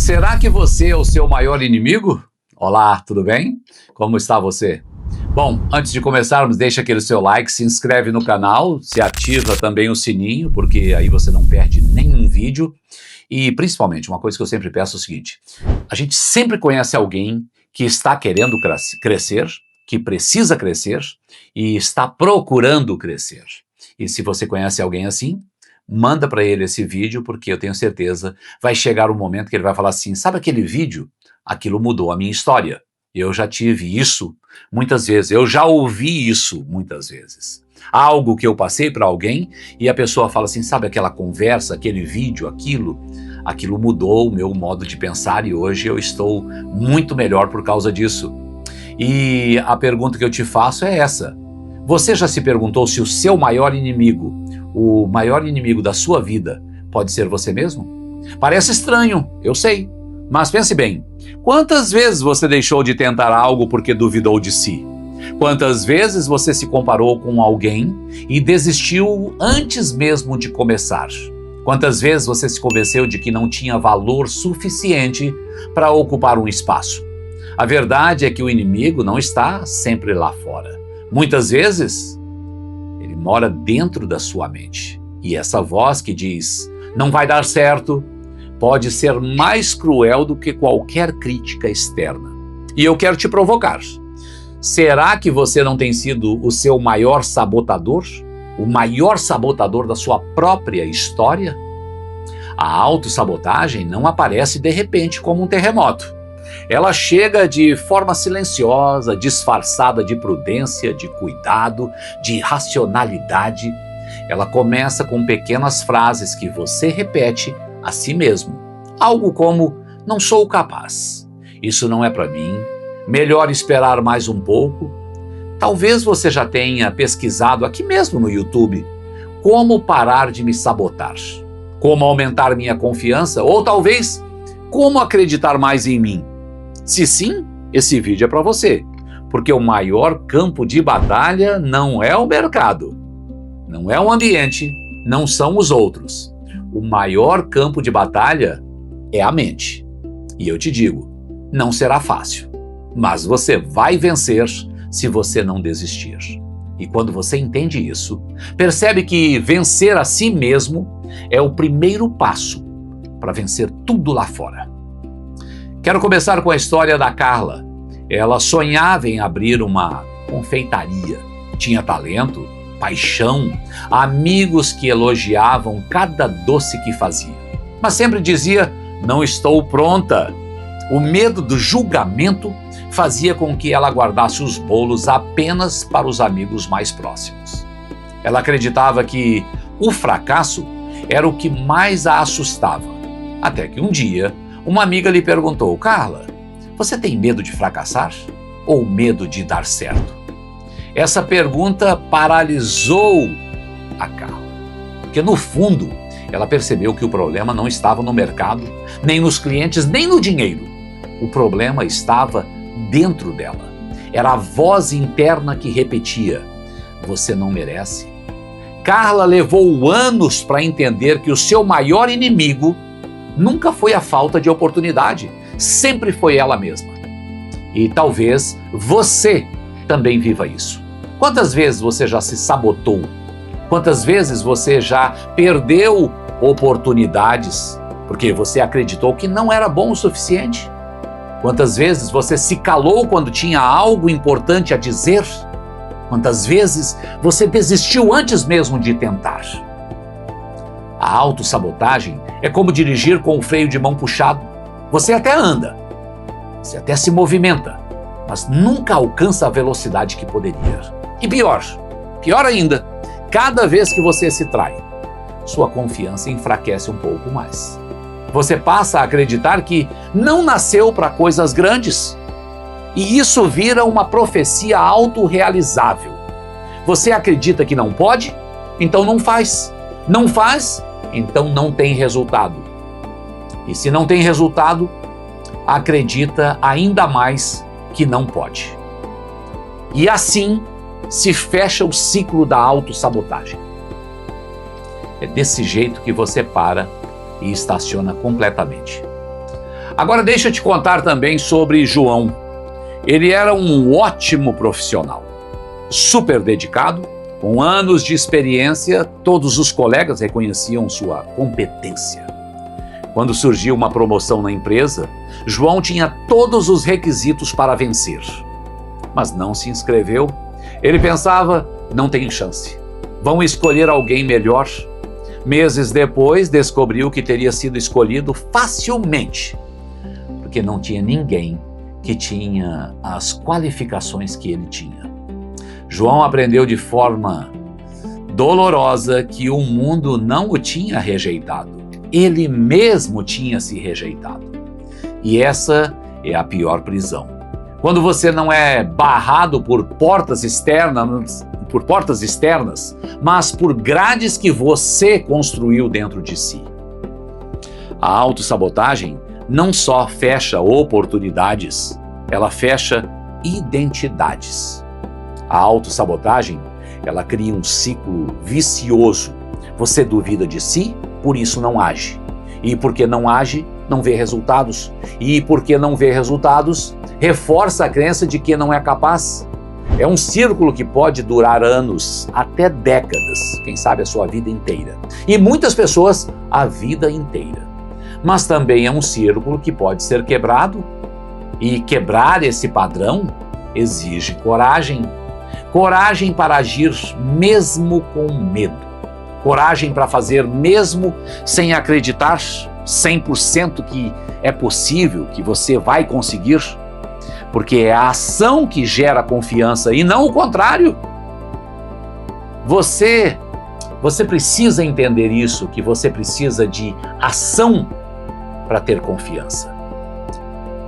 Será que você é o seu maior inimigo? Olá, tudo bem? Como está você? Bom, antes de começarmos, deixa aquele seu like, se inscreve no canal, se ativa também o sininho, porque aí você não perde nenhum vídeo. E principalmente, uma coisa que eu sempre peço é o seguinte: a gente sempre conhece alguém que está querendo crescer, que precisa crescer e está procurando crescer. E se você conhece alguém assim, manda para ele esse vídeo, porque eu tenho certeza vai chegar um momento que ele vai falar assim: sabe aquele vídeo? Aquilo mudou a minha história. Eu já tive isso muitas vezes, eu já ouvi isso muitas vezes. Algo que eu passei para alguém e a pessoa fala assim: sabe aquela conversa, aquele vídeo, aquilo mudou o meu modo de pensar e hoje eu estou muito melhor por causa disso. E a pergunta que eu te faço é essa: você já se perguntou se o seu maior inimigo, o maior inimigo da sua vida, pode ser você mesmo? Parece estranho, eu sei, mas pense bem, quantas vezes você deixou de tentar algo porque duvidou de si? Quantas vezes você se comparou com alguém e desistiu antes mesmo de começar? Quantas vezes você se convenceu de que não tinha valor suficiente para ocupar um espaço? A verdade é que o inimigo não está sempre lá fora. Muitas vezes, ele mora dentro da sua mente. E essa voz que diz, não vai dar certo, pode ser mais cruel do que qualquer crítica externa. E eu quero te provocar. Será que você não tem sido o seu maior sabotador? O maior sabotador da sua própria história? A autossabotagem não aparece de repente como um terremoto. Ela chega de forma silenciosa, disfarçada de prudência, de cuidado, de racionalidade. Ela começa com pequenas frases que você repete a si mesmo. Algo como, não sou capaz, isso não é para mim, melhor esperar mais um pouco. Talvez você já tenha pesquisado aqui mesmo no YouTube como parar de me sabotar, como aumentar minha confiança ou talvez como acreditar mais em mim. Se sim, esse vídeo é para você, porque o maior campo de batalha não é o mercado, não é o ambiente, não são os outros. O maior campo de batalha é a mente. E eu te digo, não será fácil, mas você vai vencer se você não desistir. E quando você entende isso, percebe que vencer a si mesmo é o primeiro passo para vencer tudo lá fora. Quero começar com a história da Carla. Ela sonhava em abrir uma confeitaria. Tinha talento, paixão, amigos que elogiavam cada doce que fazia. Mas sempre dizia, não estou pronta. O medo do julgamento fazia com que ela guardasse os bolos apenas para os amigos mais próximos. Ela acreditava que o fracasso era o que mais a assustava. Até que um dia, uma amiga lhe perguntou, Carla, você tem medo de fracassar ou medo de dar certo? Essa pergunta paralisou a Carla, porque no fundo ela percebeu que o problema não estava no mercado, nem nos clientes, nem no dinheiro. O problema estava dentro dela. Era a voz interna que repetia, você não merece. Carla levou anos para entender que o seu maior inimigo nunca foi a falta de oportunidade, sempre foi ela mesma. E talvez você também viva isso. Quantas vezes você já se sabotou? Quantas vezes você já perdeu oportunidades porque você acreditou que não era bom o suficiente? Quantas vezes você se calou quando tinha algo importante a dizer? Quantas vezes você desistiu antes mesmo de tentar? A autossabotagem é como dirigir com o freio de mão puxado. Você até anda, você até se movimenta, mas nunca alcança a velocidade que poderia. E pior ainda, cada vez que você se trai, sua confiança enfraquece um pouco mais. Você passa a acreditar que não nasceu para coisas grandes. E isso vira uma profecia autorrealizável. Você acredita que não pode? Então não faz. Não faz? Então não tem resultado. E se não tem resultado, acredita ainda mais que não pode. E assim se fecha o ciclo da autossabotagem. É desse jeito que você para e estaciona completamente. Agora deixa eu te contar também sobre João. Ele era um ótimo profissional, super dedicado, com anos de experiência, todos os colegas reconheciam sua competência. Quando surgiu uma promoção na empresa, João tinha todos os requisitos para vencer, mas não se inscreveu. Ele pensava, não tem chance, vão escolher alguém melhor. Meses depois, descobriu que teria sido escolhido facilmente, porque não tinha ninguém que tinha as qualificações que ele tinha. João aprendeu de forma dolorosa que o mundo não o tinha rejeitado. Ele mesmo tinha se rejeitado. E essa é a pior prisão. Quando você não é barrado por portas externas, mas por grades que você construiu dentro de si. A autossabotagem não só fecha oportunidades, ela fecha identidades. A autossabotagem, ela cria um ciclo vicioso. Você duvida de si, por isso não age. E porque não age, não vê resultados. E porque não vê resultados, reforça a crença de que não é capaz. É um círculo que pode durar anos, até décadas, quem sabe a sua vida inteira. E muitas pessoas, a vida inteira. Mas também é um círculo que pode ser quebrado. E quebrar esse padrão exige coragem. Coragem para agir mesmo com medo. Coragem para fazer mesmo sem acreditar 100% que é possível, que você vai conseguir. Porque é a ação que gera confiança e não o contrário. Você precisa entender isso, que você precisa de ação para ter confiança.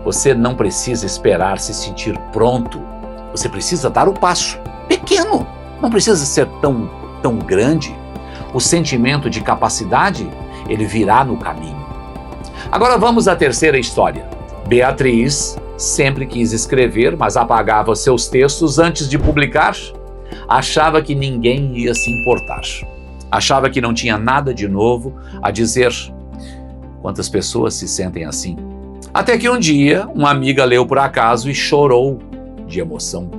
Você não precisa esperar se sentir pronto. Você precisa dar o passo. Pequeno, não precisa ser tão grande. O sentimento de capacidade, ele virá no caminho. Agora vamos à terceira história. Beatriz sempre quis escrever, mas apagava seus textos antes de publicar. Achava que ninguém ia se importar. Achava que não tinha nada de novo a dizer. Quantas pessoas se sentem assim? Até que um dia, uma amiga leu por acaso e chorou de emoção.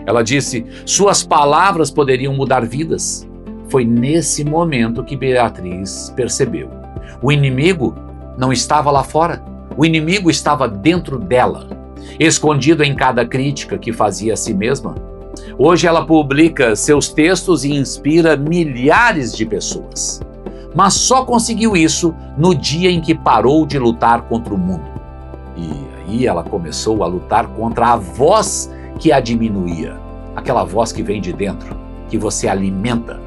Ela disse, suas palavras poderiam mudar vidas. Foi nesse momento que Beatriz percebeu. O inimigo não estava lá fora. O inimigo estava dentro dela, escondido em cada crítica que fazia a si mesma. Hoje ela publica seus textos e inspira milhares de pessoas. Mas só conseguiu isso no dia em que parou de lutar contra o mundo. E aí ela começou a lutar contra a voz que a diminuía. Aquela voz que vem de dentro, que você alimenta.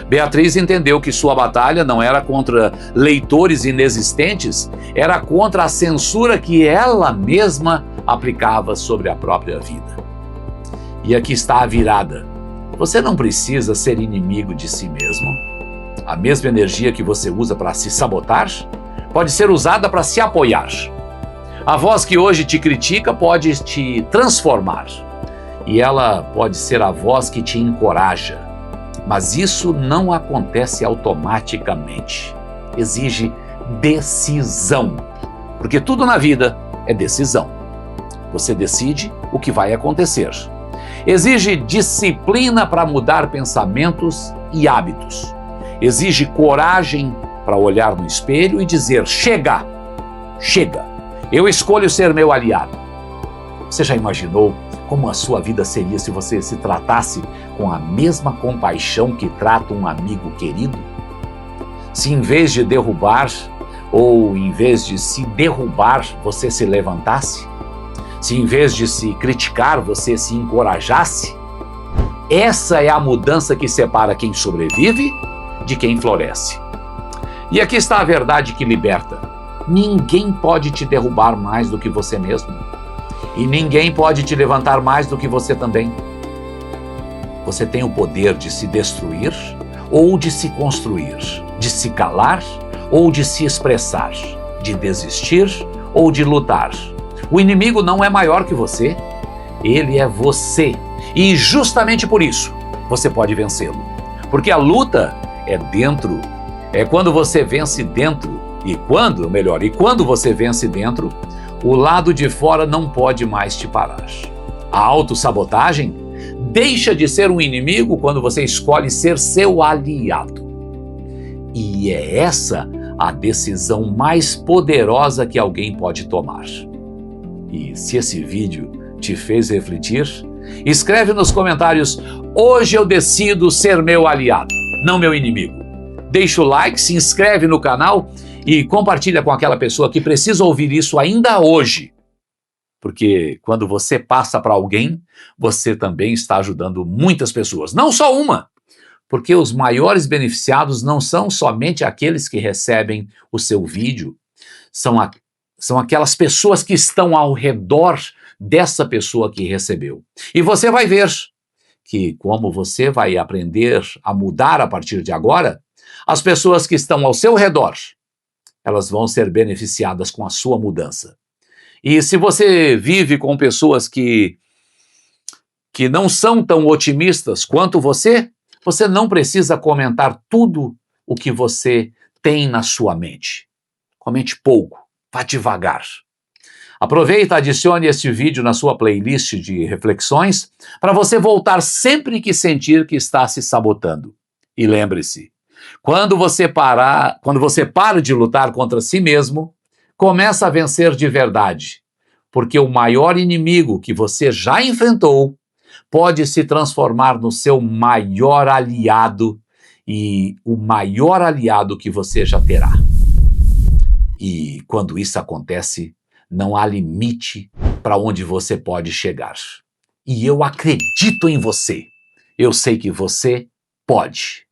Beatriz entendeu que sua batalha não era contra leitores inexistentes, era contra a censura que ela mesma aplicava sobre a própria vida. E aqui está a virada. Você não precisa ser inimigo de si mesmo. A mesma energia que você usa para se sabotar pode ser usada para se apoiar. A voz que hoje te critica pode te transformar. E ela pode ser a voz que te encoraja. Mas isso não acontece automaticamente. Exige decisão. Porque tudo na vida é decisão. Você decide o que vai acontecer. Exige disciplina para mudar pensamentos e hábitos. Exige coragem para olhar no espelho e dizer, chega, chega, eu escolho ser meu aliado. Você já imaginou como a sua vida seria se você se tratasse com a mesma compaixão que trata um amigo querido? Se em vez de derrubar, ou em vez de se derrubar, você se levantasse? Se em vez de se criticar, você se encorajasse? Essa é a mudança que separa quem sobrevive de quem floresce. E aqui está a verdade que liberta. Ninguém pode te derrubar mais do que você mesmo. E ninguém pode te levantar mais do que você também. Você tem o poder de se destruir ou de se construir, de se calar ou de se expressar, de desistir ou de lutar. O inimigo não é maior que você, ele é você. E justamente por isso, você pode vencê-lo. Porque a luta é dentro, é quando você vence dentro. E quando você vence dentro, O lado de fora não pode mais te parar. A autossabotagem deixa de ser um inimigo quando você escolhe ser seu aliado. E é essa a decisão mais poderosa que alguém pode tomar. E se esse vídeo te fez refletir, escreve nos comentários: hoje eu decido ser meu aliado, não meu inimigo. Deixa o like, se inscreve no canal e compartilha com aquela pessoa que precisa ouvir isso ainda hoje. Porque quando você passa para alguém, você também está ajudando muitas pessoas, não só uma. Porque os maiores beneficiados não são somente aqueles que recebem o seu vídeo, são aquelas pessoas que estão ao redor dessa pessoa que recebeu. E você vai ver que, como você vai aprender a mudar a partir de agora, as pessoas que estão ao seu redor, elas vão ser beneficiadas com a sua mudança. E se você vive com pessoas que não são tão otimistas quanto você não precisa comentar tudo o que você tem na sua mente. Comente pouco, vá devagar. Aproveita, adicione este vídeo na sua playlist de reflexões para você voltar sempre que sentir que está se sabotando. E lembre-se, quando você para de lutar contra si mesmo, começa a vencer de verdade, porque o maior inimigo que você já enfrentou pode se transformar no seu maior aliado e o maior aliado que você já terá. E quando isso acontece, não há limite para onde você pode chegar. E eu acredito em você. Eu sei que você pode.